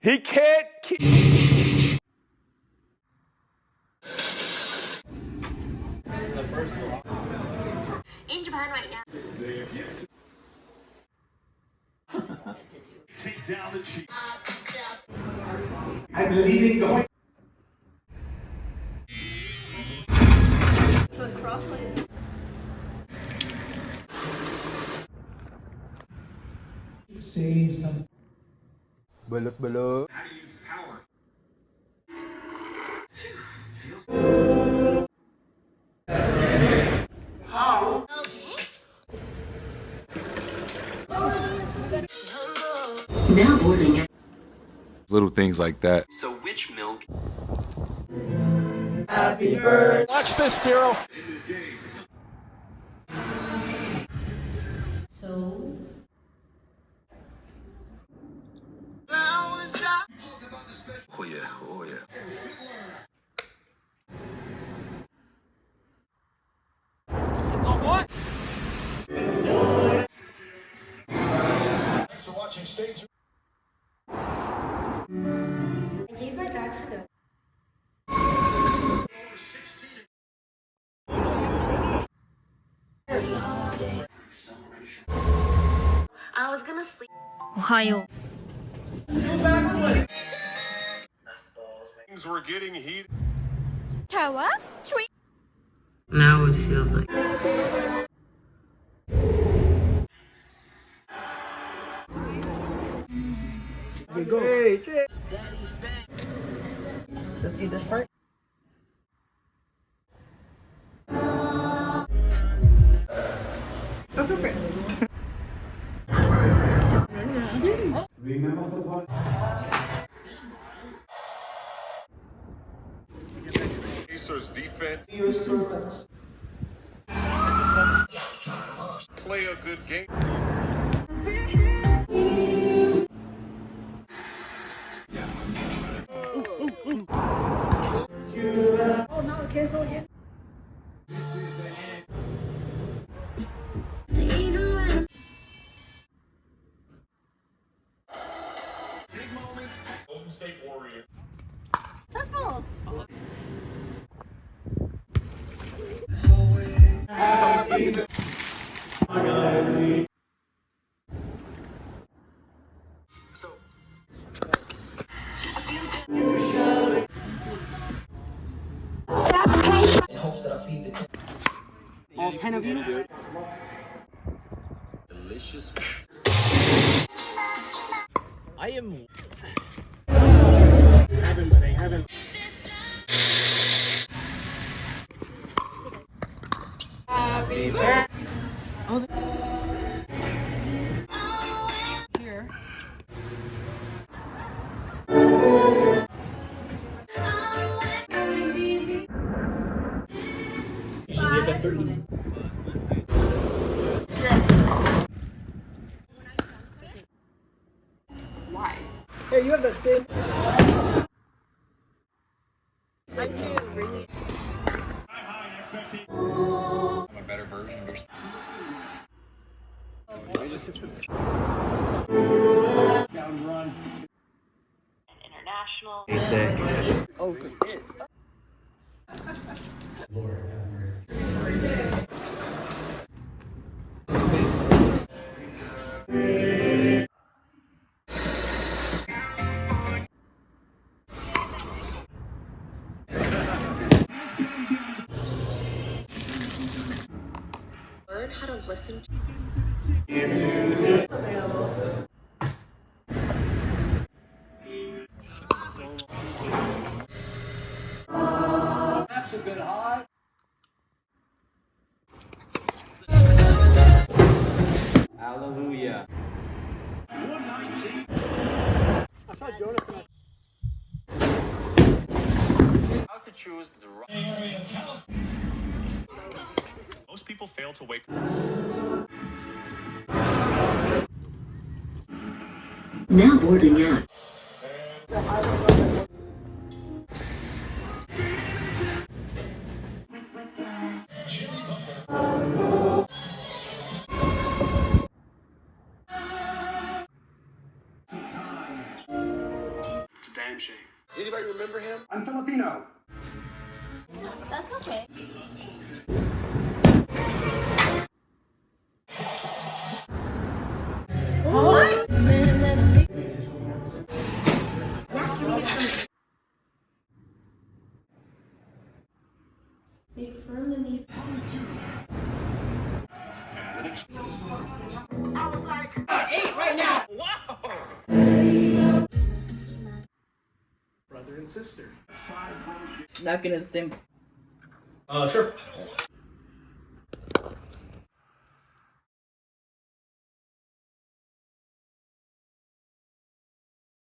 He can't keep. In Japan right now. Take down the cheek. I'm leaving the save some. Balot-balot. How to use power. How? Now boarding. Little things like that. So which milk? Happy birthday. Watch this, Daryl. In this game. So. Oh yeah, oh yeah. Thanks for watching Stage. I gave my dad to them. I was gonna sleep. おはよう。 Things were getting heated. Now it feels like. Hey, Jay. So see this part? Pacers defense. Play a good game. Oh no, cancel again. Golden State Warrior. So In hopes that I'll see the All 10 of you? delicious. I am. happy birthday. Here. You should get that 30. Why? Hey, you have that same. I'm a better version of yourself. Down run. International. Basic. Oh, good hit. Learn how to listen to. Snaps have been hot. Hallelujah. 119. I saw Jonathan. How to choose the right. fail to wake. Now boarding out. It's a damn shame. Does anybody remember him? I'm Filipino. That's okay. Make firm the knees. Brother and sister. Not gonna sim. Sure.